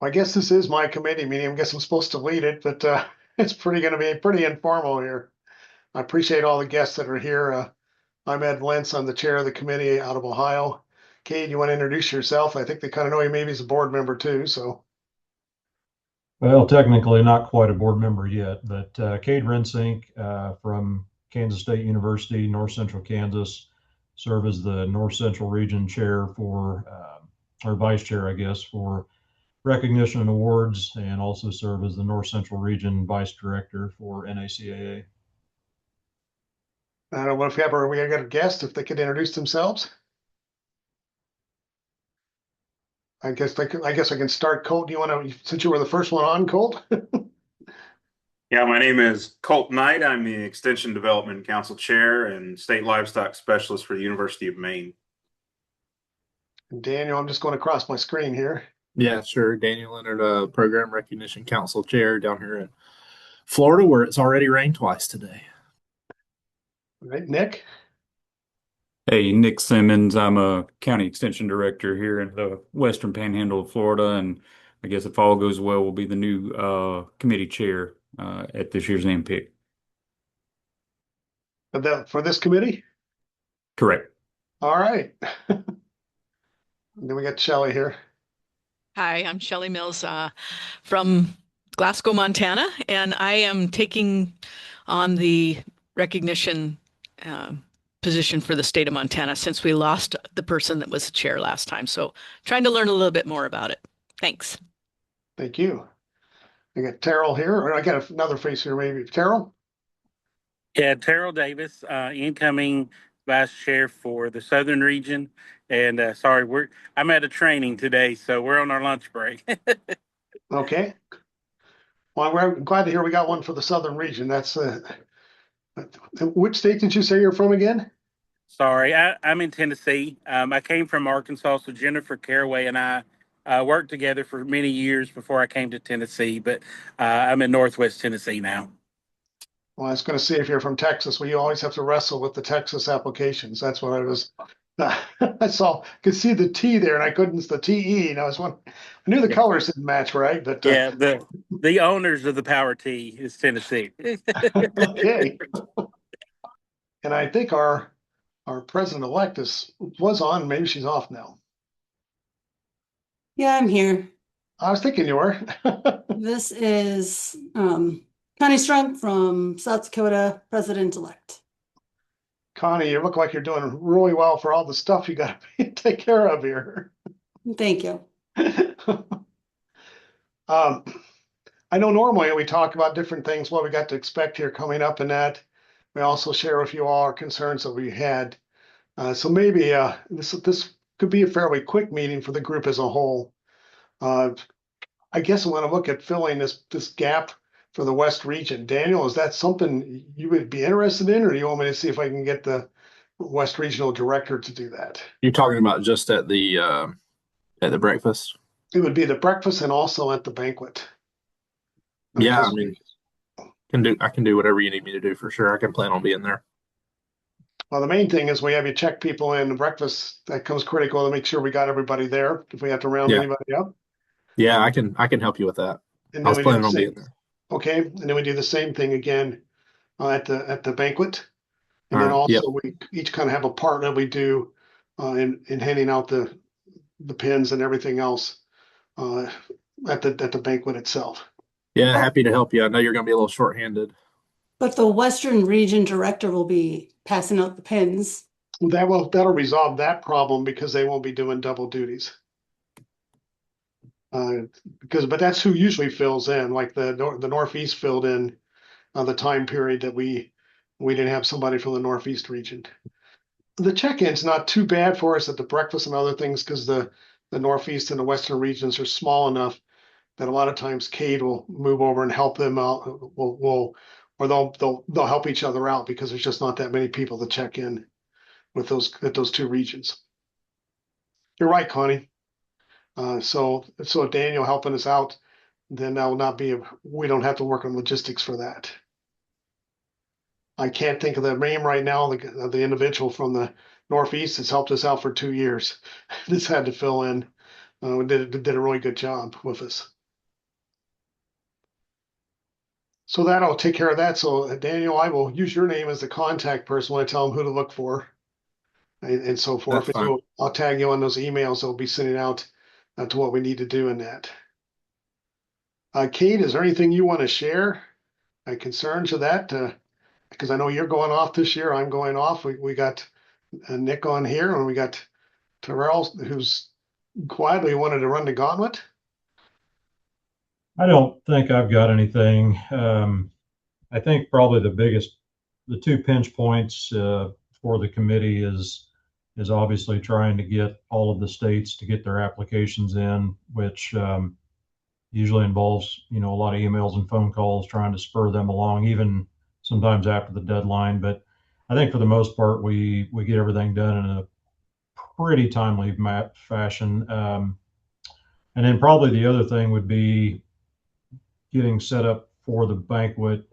I guess this is my committee meeting. I guess I'm supposed to lead it, but it's going to be pretty informal here. I appreciate all the guests that are here. I'm Ed Lentz. I'm the chair of the committee out of Ohio. Kate, you want to introduce yourself? I think they kind of know you maybe as a board member too. So, Well, technically not quite a board member yet, but Cade Rensink from Kansas State University, North Central Kansas, serve as the North Central Region Chair or Vice Chair, I guess, for recognition and awards, and also serve as the North Central Region Vice Director for NACAA. I don't know if we got a guest, if they could introduce themselves. I guess I can start. Colt, do you want to, since you were the first one on, Colt? Yeah, my name is Colt Knight. I'm the Extension Development Council Chair and State Livestock Specialist for the University of Maine. Daniel, I'm just going across my screen here. Yeah, sure. Daniel Leonard, Program Recognition Council Chair down here in Florida, where it's already rained twice today. All right, Nick. Hey, Nick Simmons. I'm a county extension director here in the Western Panhandle of Florida, and I guess if all goes well, we'll be the new committee chair at this year's NPIC. For this committee? Correct. All right. Then we got Shelley here. Hi, I'm Shelley Mills from Glasgow, Montana, and I am taking on the recognition position for the state of Montana since we lost the person that was the chair last time. So trying to learn a little bit more about it. Thanks. Thank you. I got Terrell here, or I got another face here, maybe. Terrell? Yeah, Terrell Davis, incoming vice chair for the Southern region. And sorry, I'm at a training today, so we're on our lunch break. Okay. Well, we're glad to hear we got one for the Southern region. That's which state did you say you're from again? Sorry, I'm in Tennessee. I came from Arkansas, so Jennifer Caraway and I worked together for many years before I came to Tennessee, but I'm in Northwest Tennessee now. Well, I was going to see if you're from Texas. Well, you always have to wrestle with the Texas applications. That's what I was. I could see the T there, and I couldn't the TE. And I knew the colors didn't match right, but yeah, the owners of the Power T is Tennessee. Okay. And I think our president-elect was on. Maybe she's off now. Yeah, I'm here. I was thinking you were. This is Connie Strunk from South Dakota, president-elect. Connie, you look like you're doing really well for all the stuff you got to take care of here. Thank you. I know normally we talk about different things, what we got to expect here coming up, and that we also share with you all our concerns that we had. So maybe this could be a fairly quick meeting for the group as a whole. I guess I want to look at filling this gap for the West region. Daniel, is that something you would be interested in, or do you want me to see if I can get the West Regional Director to do that? You're talking about just at the breakfast? It would be the breakfast and also at the banquet. Yeah, I mean, I can do whatever you need me to do for sure. I can plan on being there. Well, the main thing is we have you check people in. The breakfast, that comes critical to make sure we got everybody there. If we have to round anybody up. Yeah, I can help you with that. I was planning on being there. Okay, and then we do the same thing again at the banquet, and then also we each kind of have a part that we do in handing out the pins and everything else at the banquet itself. Yeah, happy to help you. I know you're going to be a little short-handed. But the Western Region Director will be passing out the pins. That'll resolve that problem because they won't be doing double duties. But that's who usually fills in, like the Northeast filled in the time period that we didn't have somebody from the Northeast region. The check-in's not too bad for us at the breakfast and other things because the Northeast and the Western regions are small enough that a lot of times Cade will move over and help them out. Or they'll help each other out because there's just not that many people to check in with those two regions. You're right, Connie. So Daniel helping us out, then that will not be we don't have to work on logistics for that. I can't think of the name right now. The individual from the Northeast has helped us out for 2 years. Just had to fill in. Did a really good job with us. So that'll take care of that. So Daniel, I will use your name as the contact person when I tell them who to look for and so forth. That's And fine. I'll tag you on those emails that will be sending out to what we need to do in that. Kate, is there anything you want to share? Concerns of that? Because I know you're going off this year. I'm going off. We got Nick on here, and we got Terrell, who's quietly wanted to run the gauntlet. I don't think I've got anything. I think probably the two pinch points for the committee is obviously trying to get all of the states to get their applications in, which usually involves a lot of emails and phone calls trying to spur them along, even sometimes after the deadline. But I think for the most part, we get everything done in a pretty timely fashion. And then probably the other thing would be getting set up for the banquet.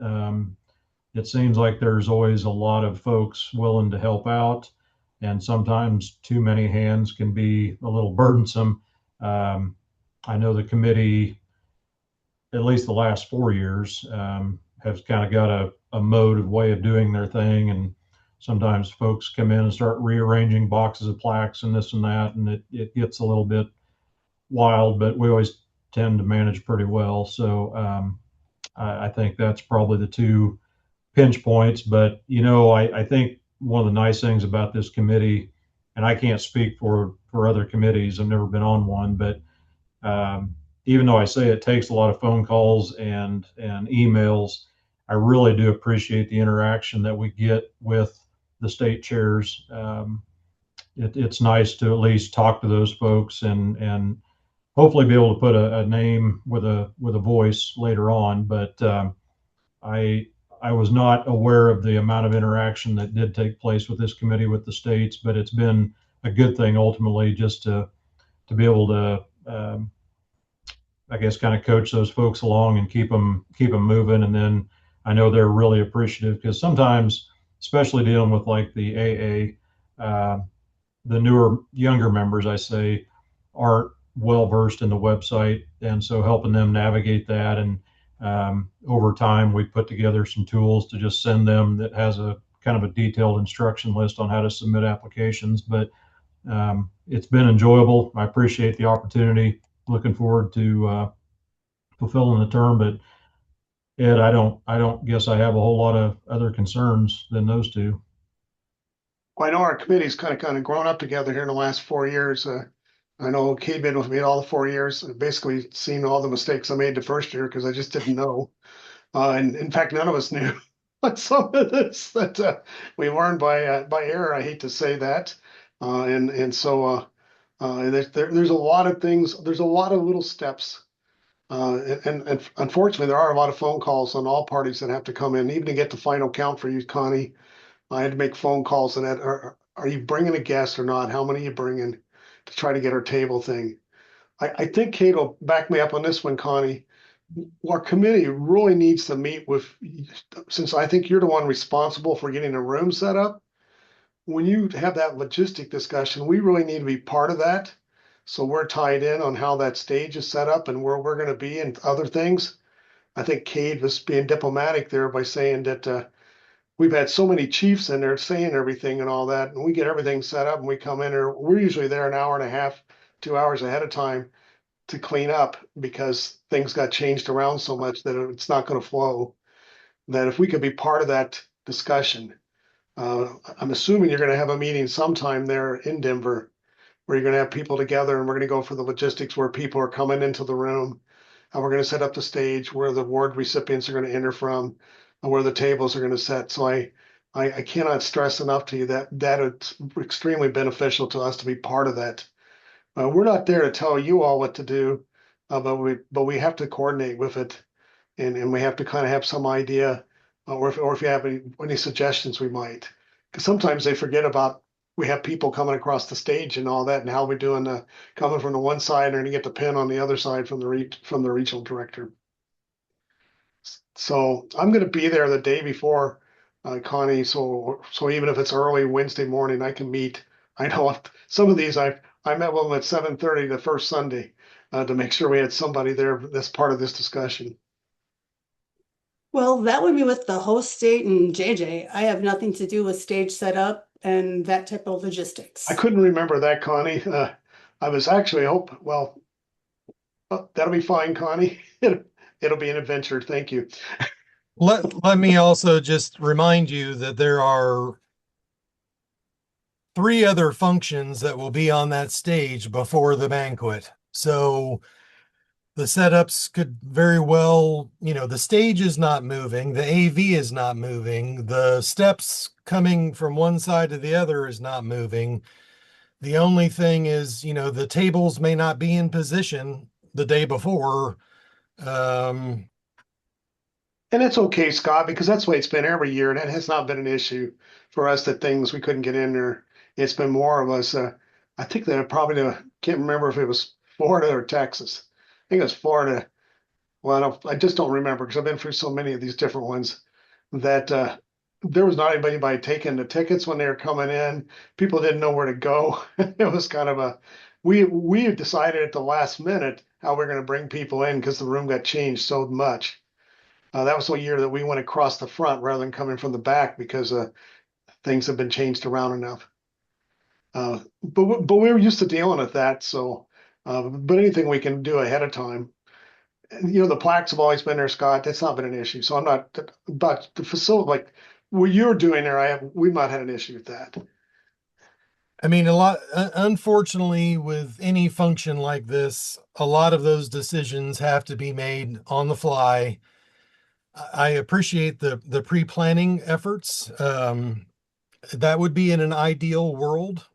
It seems like there's always a lot of folks willing to help out, and sometimes too many hands can be a little burdensome. I know the committee, at least the last 4 years, has kind of got a mode of way of doing their thing, and sometimes folks come in and start rearranging boxes of plaques and this and that, and it gets a little bit wild, but we always tend to manage pretty well. So I think that's probably the two pinch points. But I think one of the nice things about this committee, and I can't speak for other committees, I've never been on one, but even though I say it takes a lot of phone calls and emails, I really do appreciate the interaction that we get with the state chairs. It's nice to at least talk to those folks and hopefully be able to put a name with a voice later on. But I I was not aware of the amount of interaction that did take place with this committee with the states, but it's been a good thing ultimately just to be able to I guess kind of coach those folks along and keep them moving. And then I know they're really appreciative because sometimes, especially dealing with like the AA, the newer younger members, I say, aren't well versed in the website, and so helping them navigate that. And over time, we put together some tools to just send them that has a kind of a detailed instruction list on how to submit applications. But it's been enjoyable. I appreciate the opportunity. Looking forward to fulfilling the term. But Ed, I don't guess I have a whole lot of other concerns than those two. Well, I know our committee's kind of grown up together here in the last 4 years. I know Kate been with me all the 4 years. Basically, seen all the mistakes I made the first year because I just didn't know. And in fact, none of us knew some of this that we learned by error. I hate to say that, and so there's a lot of things. There's a lot of little steps, and unfortunately, there are a lot of phone calls on all parties that have to come in, even to get the final count for you, Connie. I had to make phone calls and that. Are you bringing a guest or not? How many are you bringing to try to get our table thing? I think Kate will back me up on this one, Connie. Our committee really needs to meet with, since I think you're the one responsible for getting a room set up. When you have that logistic discussion, we really need to be part of that. So we're tied in on how that stage is set up and where we're going to be and other things. I think Kate was being diplomatic there by saying that we've had so many chiefs in there saying everything and all that, and we get everything set up and we come in there. We're usually there an hour and a half, 2 hours ahead of time to clean up because things got changed around so much that it's not going to flow. That if we could be part of that discussion, I'm assuming you're going to have a meeting sometime there in Denver where you're going to have people together and we're going to go for the logistics where people are coming into the room and we're going to set up the stage where the award recipients are going to enter from and where the tables are going to set. So I cannot stress enough to you that it's extremely beneficial to us to be part of that. We're not there to tell you all what to do, but we have to coordinate with it, and we have to kind of have some idea, or if you have any suggestions, we might. Because sometimes they forget about we have people coming across the stage and all that, and how we're doing coming from the one side and to get the pin on the other side from the regional director. So I'm going to be there the day before, Connie. So even if it's early Wednesday morning, I can meet. I know some of these I met with them at 7:30 the first Sunday to make sure we had somebody there that's part of this discussion. Well, that would be with the host state and JJ. I have nothing to do with stage setup and that type of logistics. I couldn't remember that, Connie. I was actually well, that'll be fine, Connie. It'll be an adventure. Thank you. Let me also just remind you that there are 3 other functions that will be on that stage before the banquet. So the setups could very well, the stage is not moving, the AV is not moving, the steps coming from one side to the other is not moving. The only thing is, the tables may not be in position the day before. And it's okay, Scott, because that's the way it's been every year, and it has not been an issue for us that things we couldn't get in there. It's been more of us. I think that probably can't remember if it was Florida or Texas. I think it was Florida. Well, I just don't remember because I've been through so many of these different ones that there was not anybody taking the tickets when they were coming in. People didn't know where to go. It was kind of we decided at the last minute how we're going to bring people in because the room got changed so much. That was the year that we went across the front rather than coming from the back because things have been changed around enough. But we were used to dealing with that. So, but anything we can do ahead of time. And, the plaques have always been there, Scott. That's not been an issue. So I'm not. But the facility, like what you're doing there, we've not had an issue with that. I mean, unfortunately, with any function like this, a lot of those decisions have to be made on the fly. I appreciate the pre-planning efforts. That would be in an ideal world.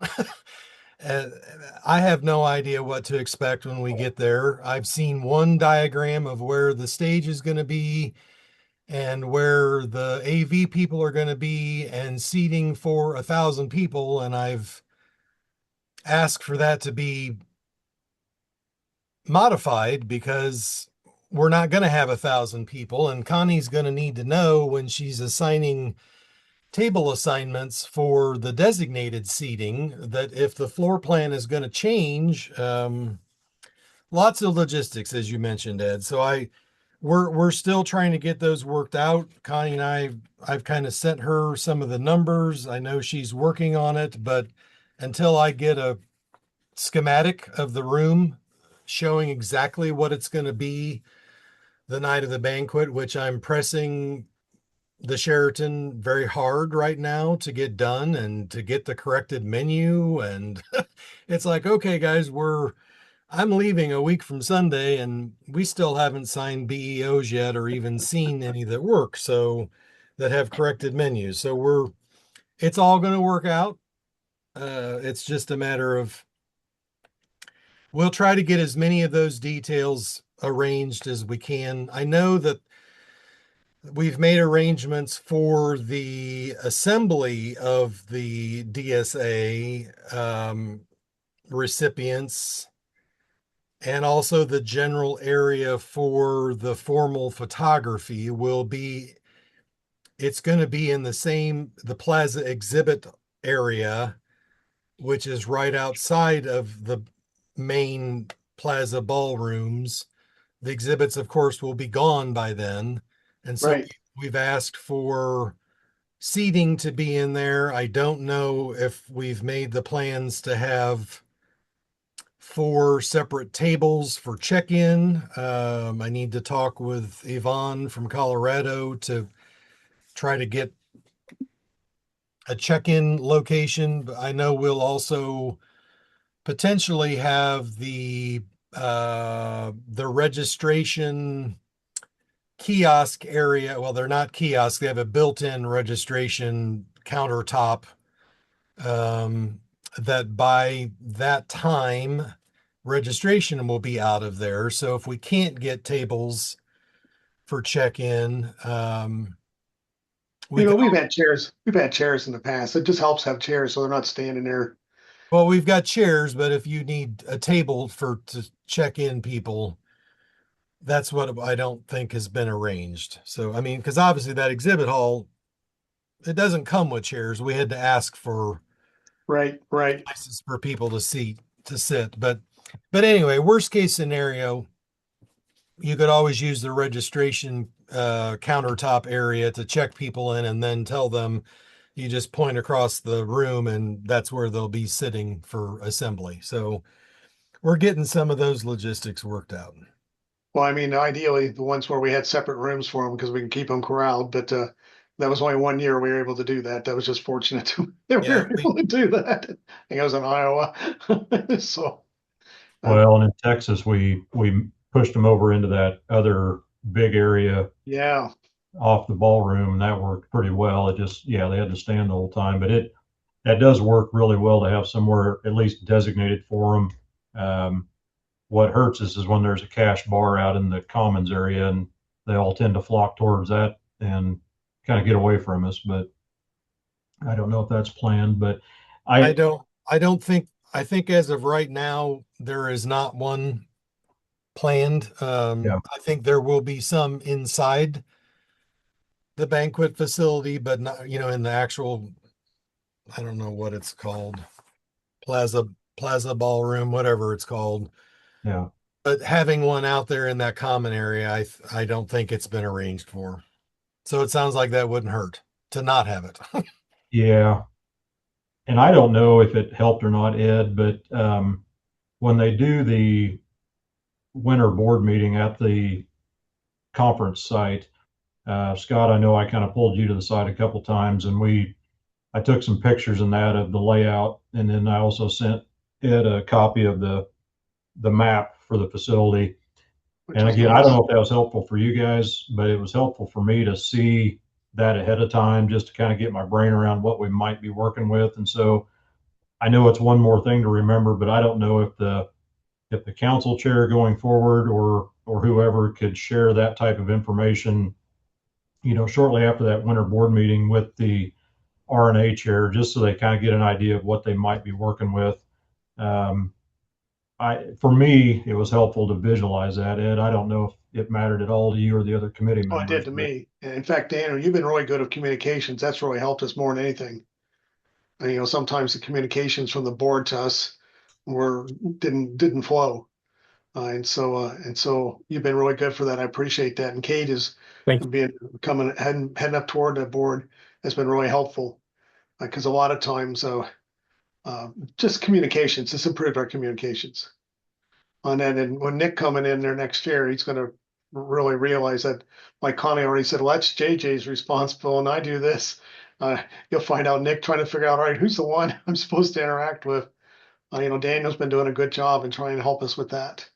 I have no idea what to expect when we get there. I've seen one diagram of where the stage is going to be and where the AV people are going to be and seating for 1,000 people. And I've asked for that to be modified because we're not going to have 1,000 people. And Connie's going to need to know when she's assigning table assignments for the designated seating that if the floor plan is going to change, lots of logistics, as you mentioned, Ed. So we're still trying to get those worked out. Connie and I've kind of sent her some of the numbers. I know she's working on it, but until I get a schematic of the room showing exactly what it's going to be the night of the banquet, which I'm pressing the Sheraton very hard right now to get done and to get the corrected menu. And it's like, okay, guys, I'm leaving a week from Sunday and we still haven't signed BEOs yet or even seen any that work. So that have corrected menus. So it's all going to work out. It's just a matter of, we'll try to get as many of those details arranged as we can. I know that we've made arrangements for the assembly of the DSA recipients and also the general area for the formal photography it's going to be in the plaza exhibit area, which is right outside of the main plaza ballrooms. The exhibits, of course, will be gone by then. And so Right. we've asked for seating to be in there. I don't know if we've made the plans to have 4 separate tables for check-in. I need to talk with Yvonne from Colorado to try to get a check-in location. But I know we'll also potentially have the registration kiosk area. Well, they're not kiosks. They have a built-in registration countertop that by that time registration will be out of there. So if we can't get tables for check-in, We've had chairs. We've had chairs in the past. It just helps have chairs so they're not standing there. well, we've got chairs, but if you need a table to check in people, that's what I don't think has been arranged. So, I mean, because obviously that exhibit hall, it doesn't come with chairs. We had to ask for Right. places for people to sit. But anyway, worst case scenario, you could always use the registration countertop area to check people in and then tell them you just point across the room and that's where they'll be sitting for assembly. So we're getting some of those logistics worked out. Well, I mean, ideally, the ones where we had separate rooms for them because we can keep them corralled, but that was only 1 year we were able to do that. That was just fortunate that we were able to do that. I think I was in Iowa. So, Well, and in Texas, we pushed them over into that other big area yeah, off the ballroom, and that worked pretty well. It just, yeah, they had to stand the whole time, but that does work really well to have somewhere at least designated for them. What hurts us is when there's a cash bar out in the commons area, and they all tend to flock towards that and kind of get away from us. But I don't know if that's planned, but I don't think, I think as of right now, there is not one planned. Yeah. I think there will be some inside the banquet facility, but not, in the actual, I don't know what it's called, plaza ballroom, whatever it's called. Yeah. But having one out there in that common area, I don't think it's been arranged for. So it sounds like that wouldn't hurt to not have it. Yeah. And I don't know if it helped or not, Ed, but when they do the winter board meeting at the conference site, Scott, I know I kind of pulled you to the side a couple times, and I took some pictures in that of the layout, and then I also sent Ed a copy of the map for the facility. And again, I don't know if that was helpful for you guys, but it was helpful for me to see that ahead of time, just to kind of get my brain around what we might be working with. And so I know it's one more thing to remember, but I don't know if the council chair going forward or whoever could share that type of information, shortly after that winter board meeting with the RNA chair, just so they kind of get an idea of what they might be working with. For me, it was helpful to visualize that, Ed. I don't know if it mattered at all to you or the other committee members. Oh, it did to me. And in fact, Daniel, you've been really good at communications. That's really helped us more than anything. And, sometimes the communications from the board to us didn't flow. And so you've been really good for that. I appreciate that. And Kate is heading up toward the board has been really helpful, because a lot of times, just communications, just improved our communications. And when Nick coming in there next year, he's going to really realize that, like Connie already said, well, that's JJ's responsible, and I do this. You'll find out Nick trying to figure out, all right, who's the one I'm supposed to interact with. Daniel's been doing a good job in trying to help us with that.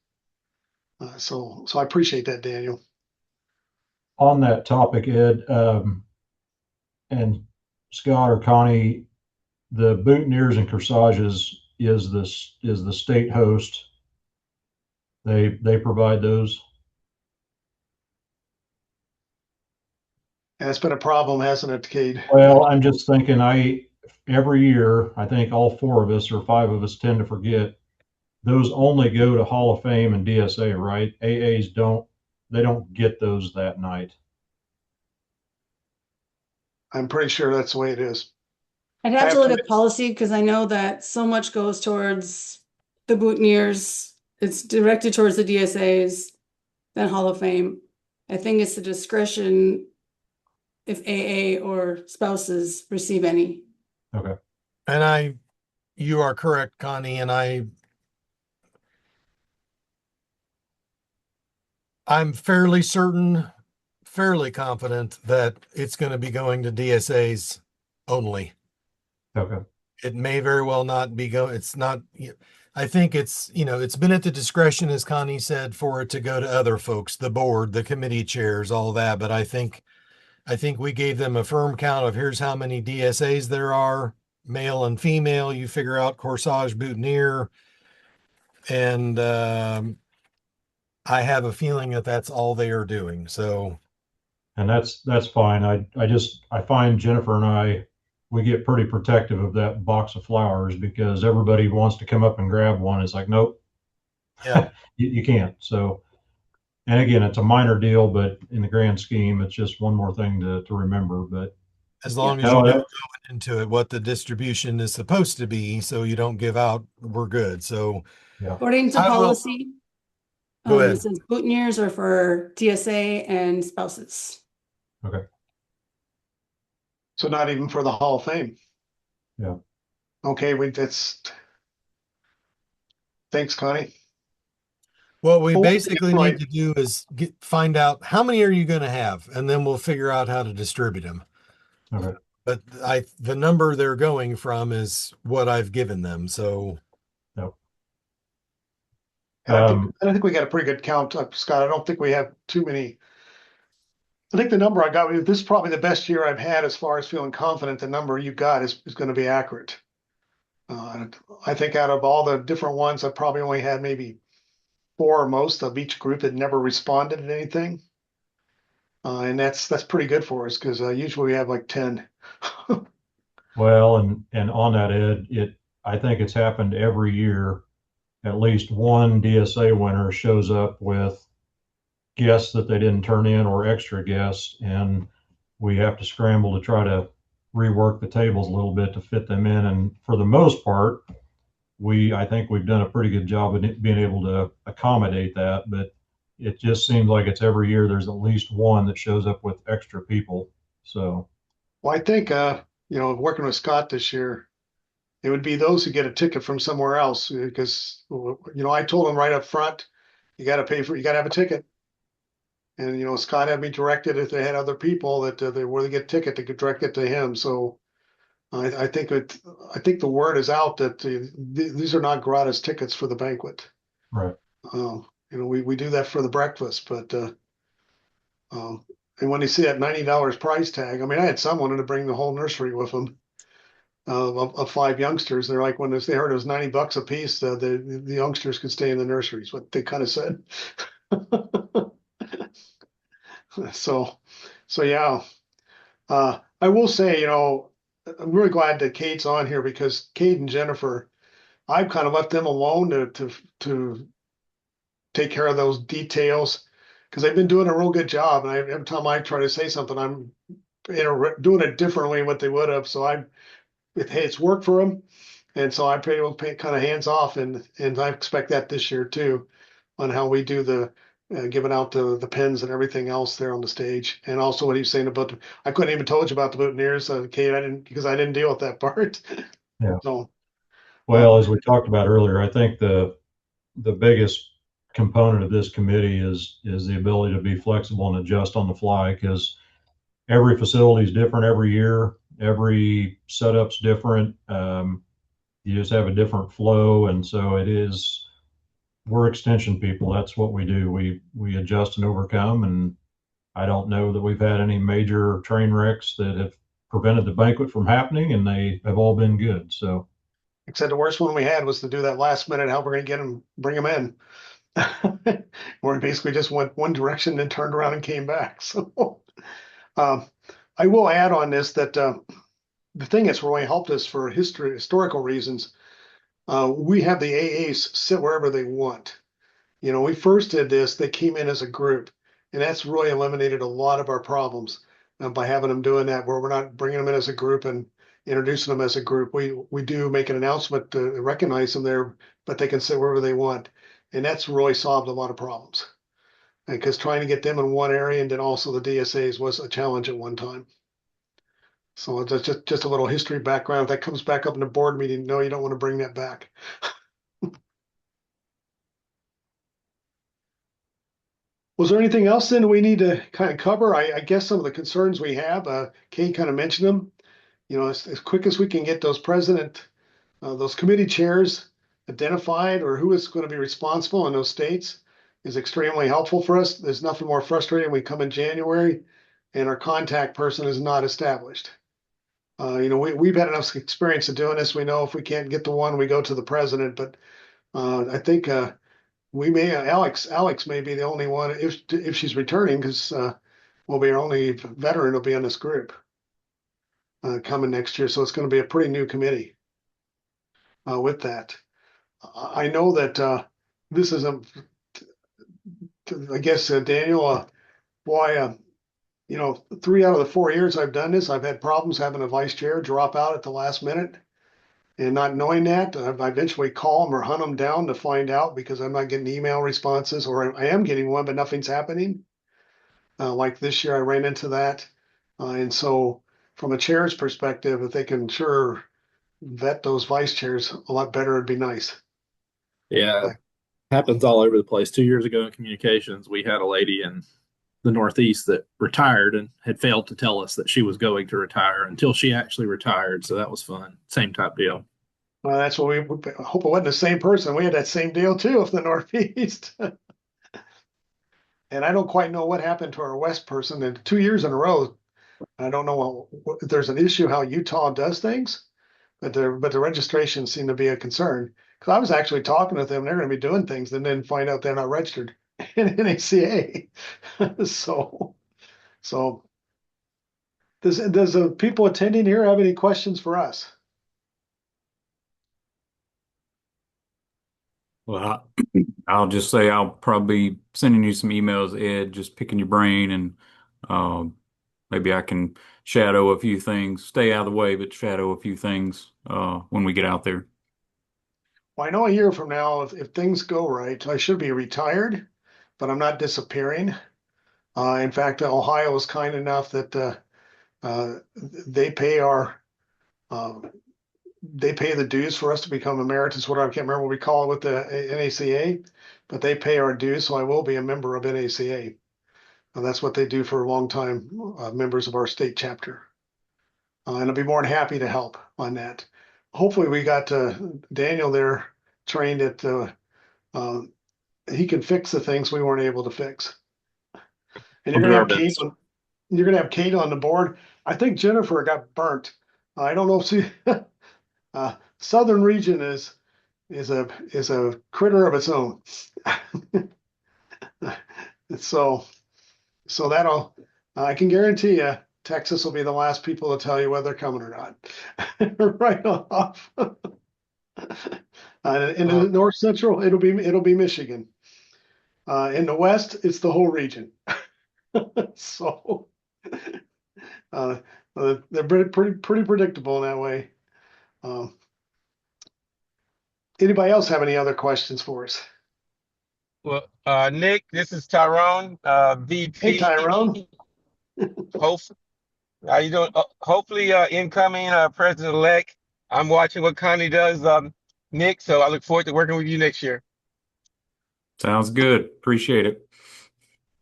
So I appreciate that, Daniel. On that topic, Ed, and Scott or Connie, the boutonnieres and corsages is the state host. They provide those. And it's been a problem, hasn't it, Cade? Well, I'm just thinking, every year, I think all 4 of us or 5 of us tend to forget, those only go to Hall of Fame and DSA, right? AAs they don't get those that night. I'm pretty sure that's the way it is. I'd have to look at policy, because I know that so much goes towards the boutonnieres. It's directed towards the DSAs, then Hall of Fame. I think it's the discretion if AA or spouses receive any. Okay. And you are correct, Connie, and I'm fairly confident that it's going to be going to DSAs only. Okay. It may very well not be it's not, I think it's been at the discretion, as Connie said, for it to go to other folks, the board, the committee chairs, all that. But I think we gave them a firm count of here's how many DSAs there are, male and female. You figure out corsage, boutonniere. And I have a feeling that that's all they are doing. So. And that's fine. I find Jennifer and we get pretty protective of that box of flowers, because everybody wants to come up and grab one. It's like, nope, yeah, you can't. So, and again, it's a minor deal, but in the grand scheme, it's just one more thing to remember. But as long as you know going into it what the distribution is supposed to be, so you don't give out, we're good. So according to policy, Go ahead. It says boutonnieres are for DSA and spouses. Okay. So not even for the Hall of Fame. Yeah. Okay, thanks, Connie. What we Well, basically right. need to do is find out how many are you going to have, and then we'll figure out how to distribute them. Okay. But the number they're going from is what I've given them. So Yep. And I think we got a pretty good count, Scott. I don't think we have too many. I think the number I got, this is probably the best year I've had as far as feeling confident the number you got is going to be accurate. I think out of all the different ones, I probably only had maybe 4 or most of each group that never responded to anything. And that's pretty good for us because usually we have like 10. Well, and on that, Ed, I think it's happened every year. At least one DSA winner shows up with guests that they didn't turn in or extra guests, and we have to scramble to try to rework the tables a little bit to fit them in. And for the most part, I think we've done a pretty good job of being able to accommodate that. But it just seems like it's every year there's at least one that shows up with extra people. So, Well, I think, working with Scott this year, it would be those who get a ticket from somewhere else because, I told them right up front, you got to have a ticket. And, Scott had me directed if they had other people that they were to get a ticket, they could direct it to him. So I think the word is out that these are not gratis tickets for the banquet. right. We do that for the breakfast, but and when they see that $90 price tag, I mean, I had someone to bring the whole nursery with them of 5 youngsters. They're like, when they heard it was $90 a piece, the youngsters could stay in the nurseries. What they kind of said. So yeah. I will say, I'm really glad that Kate's on here because Kate and Jennifer, I've kind of left them alone to take care of those details because they've been doing a real good job. And every time I try to say something, I'm doing it differently what they would have. So it's worked for them, and so I pay kind of hands off, and I expect that this year too, on how we do the giving out the pens and everything else there on the stage, and also what he's saying about I couldn't even told you about the boutonnieres, Kate. I didn't because I didn't deal with that part. Yeah. So Well, as we talked about earlier, I think the biggest component of this committee is the ability to be flexible and adjust on the fly because every facility is different every year. Every setup's different. You just have a different flow, and so we're extension people. That's what we do. We adjust and overcome, and I don't know that we've had any major train wrecks that have prevented the banquet from happening, and they have all been good. So, except the worst one we had was to do that last minute how we're going to bring them in. Where we basically just went one direction and turned around and came back. So I will add on this that the thing that's really helped us for historical reasons, we have the AAs sit wherever they want. We first did this, they came in as a group, and that's really eliminated a lot of our problems by having them doing that, where we're not bringing them in as a group and introducing them as a group. We do make an announcement to recognize them there, but they can sit wherever they want. And that's really solved a lot of problems. Because trying to get them in one area and then also the DSAs was a challenge at one time. So that's just a little history background. If that comes back up in the board meeting, no, you don't want to bring that back. Was there anything else then we need to kind of cover? I guess some of the concerns we have, Kate kind of mentioned them. As quick as we can get those committee chairs identified or who is going to be responsible in those states is extremely helpful for us. There's nothing more frustrating. We come in January and our contact person is not established. We've had enough experience of doing this. We know if we can't get the one, we go to the president. But I think Alex may be the only one if she's returning because we'll be our only veteran will be on this group coming next year. So it's going to be a pretty new committee with that. I know that this is I guess, Daniel, boy, 3 out of the 4 years I've done this, I've had problems having a vice chair drop out at the last minute. And not knowing that, I eventually call them or hunt them down to find out because I'm not getting email responses, or I am getting one, but nothing's happening. Like this year, I ran into that. And so, from a chair's perspective, if they can sure vet those vice chairs a lot better, it'd be nice. Yeah, Like, happens all over the place. 2 years ago in communications, we had a lady in the Northeast that retired and had failed to tell us that she was going to retire until she actually retired. So that was fun. Same type deal. that's what we hope it wasn't the same person. We had that same deal too with the Northeast. And I don't quite know what happened to our West person. And 2 years in a row, I don't know if there's an issue how Utah does things, but the registration seemed to be a concern. Because I was actually talking with them, they're going to be doing things, and then find out they're not registered in NACA. so, so does the people attending here have any questions for us? Well, I'll just say I'll probably be sending you some emails, Ed, just picking your brain, and maybe I can shadow a few things, stay out of the way, but shadow a few things when we get out there. Well, I know a year from now, if things go right, I should be retired, but I'm not disappearing. In fact, Ohio is kind enough that they pay our uh, they pay the dues for us to become emeritus. What I can't remember what we call it with the NACA, but they pay our dues, so I will be a member of NACA. And that's what they do for a long time, members of our state chapter. And I'll be more than happy to help on that. Hopefully, we got Daniel there trained at uh, he can fix the things we weren't able to fix. And We'll you're do gonna our have Kate. best. You're gonna have Kate on the board. I think Jennifer got burnt. I don't know if she. Southern region is a critter of its own. so so that'll I can guarantee you Texas will be the last people to tell you whether they're coming or not. Right off. In the north central, it'll be Michigan. In the west, it's the whole region. so uh, they're pretty predictable in that way. Um, Anybody else have any other questions for us? Well, Nick, this is Tyrone, Hey, VP. Tyrone. Hopefully, how you doing? Hopefully, incoming president-elect. I'm watching what Connie does, Nick. So I look forward to working with you next year. Sounds good. Appreciate it.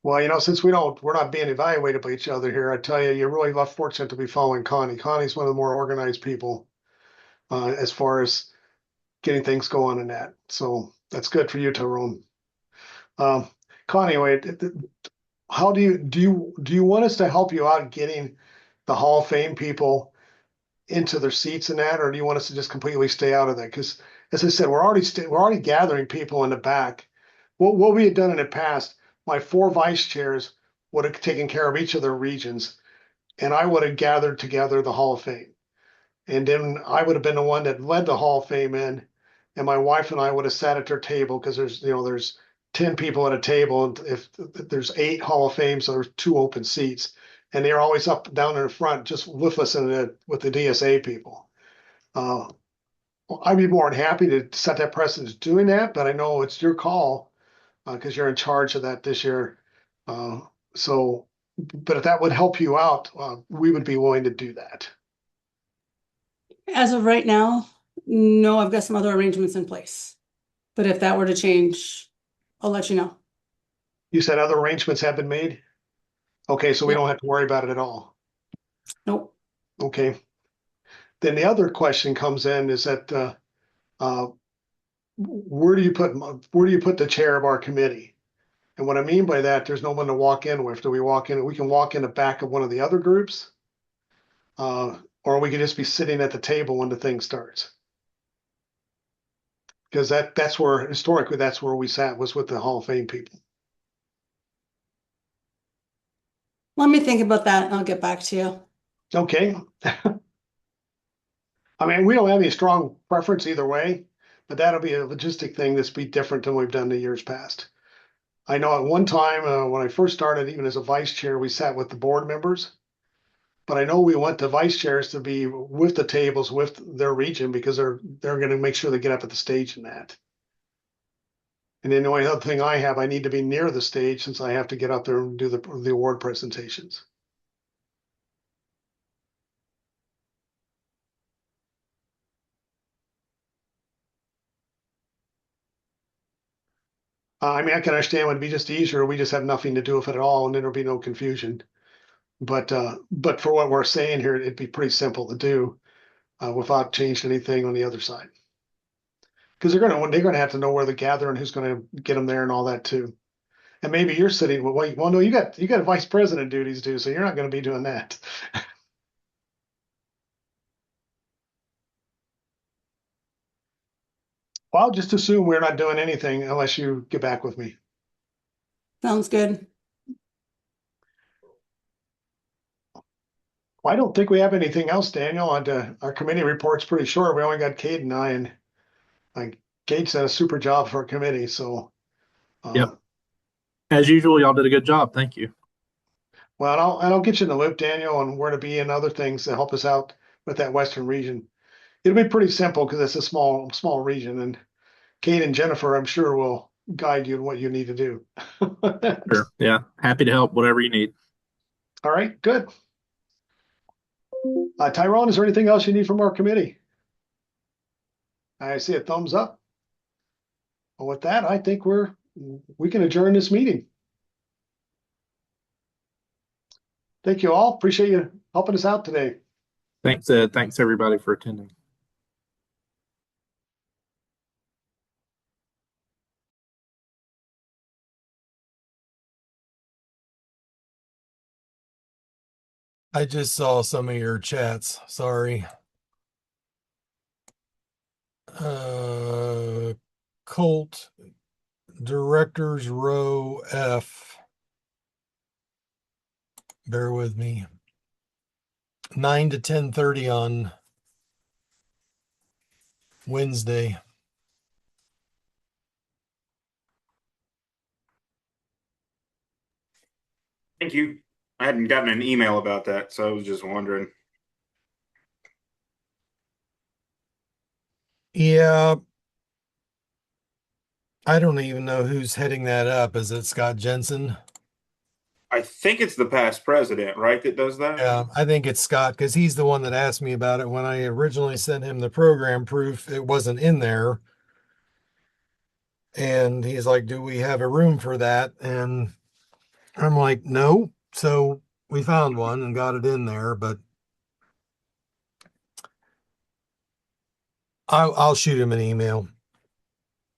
Well, since we're not being evaluated by each other here, I tell you, you're really fortunate to be following Connie. Connie's one of the more organized people as far as getting things going in that. So that's good for you, Tyrone. Um, Connie, wait, how do you want us to help you out getting the Hall of Fame people into their seats in that, or do you want us to just completely stay out of that? Because as I said, we're already gathering people in the back. What we had done in the past, my 4 vice chairs would have taken care of each of their regions, and I would have gathered together the Hall of Fame. And then I would have been the one that led the Hall of Fame in, and my wife and I would have sat at their table because there's 10 people at a table, and if there's 8 Hall of Fame, so there's 2 open seats, and they're always up down in the front, just with us with the DSA people. I'd be more than happy to set that precedent doing that, but I know it's your call because you're in charge of that this year. Uh, so, but if that would help you out, we would be willing to do that. As of right now, no, I've got some other arrangements in place. But if that were to change, I'll let you know. You said other arrangements have been made? Okay, so we Yep. don't have to worry about it at all. Nope. Okay. Then the other question comes in is that where do you put the chair of our committee? And what I mean by that, there's no one to walk in with. Do we walk in? We can walk in the back of one of the other groups, or we could just be sitting at the table when the thing starts. Because that's where historically that's where we sat, was with the Hall of Fame people. Let me think about that and I'll get back to you. Okay. I mean, we don't have any strong preference either way, but that'll be a logistic thing that's be different than we've done the years past. I know at one time when I first started, even as a vice chair, we sat with the board members. But I know we want the vice chairs to be with the tables with their region because they're going to make sure they get up at the stage in that. And then the only other thing I have, I need to be near the stage since I have to get up there and do the award presentations. I mean, I can understand it would be just easier. We just have nothing to do with it at all, and then there'll be no confusion. But for what we're saying here, it'd be pretty simple to do without changing anything on the other side. Because they're gonna have to know where to gather and who's gonna get them there and all that too. And maybe you're sitting. Well, no, you got vice president duties too, so you're not going to be doing that. Well, I'll just assume we're not doing anything unless you get back with me. Sounds good. Well, I don't think we have anything else, Daniel. Our committee report's pretty short. We only got Kate and I, and like Kate's done a super job for our committee. So, Yep. As usual, y'all did a good job. Thank you. Well, and I'll get you in the loop, Daniel, on where to be and other things to help us out with that Western region. It'll be pretty simple because it's a small region, and Kate and Jennifer, I'm sure, will guide you in what you need to do. Sure. Yeah. Happy to help whatever you need. All right, good. Tyrone, is there anything else you need from our committee? I see a thumbs up. Well, with that, I think we can adjourn this meeting. Thank you all. Appreciate you helping us out today. Thanks, Ed. Thanks everybody for attending. I just saw some of your chats. Sorry. Colt, Directors Row F. Bear with me. 9 to 10:30 on Wednesday. Thank you. I hadn't gotten an email about that, so I was just wondering. Yeah. I don't even know who's heading that up. Is it Scott Jensen? I think it's the past president, right, that does that? Yeah, I think it's Scott because he's the one that asked me about it when I originally sent him the program proof. It wasn't in there. And he's like, "Do we have a room for that?" And I'm like, "No." So we found one and got it in there, but I'll shoot him an email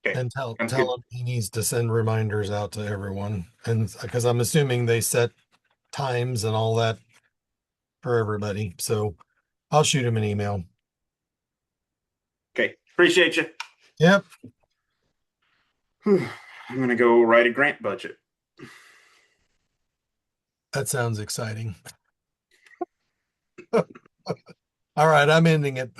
Okay. and tell Sounds good. him he needs to send reminders out to everyone. And because I'm assuming they set times and all that for everybody. So I'll shoot him an email. Okay. Appreciate you. Yep. I'm going to go write a grant budget. That sounds exciting. All right, I'm ending it.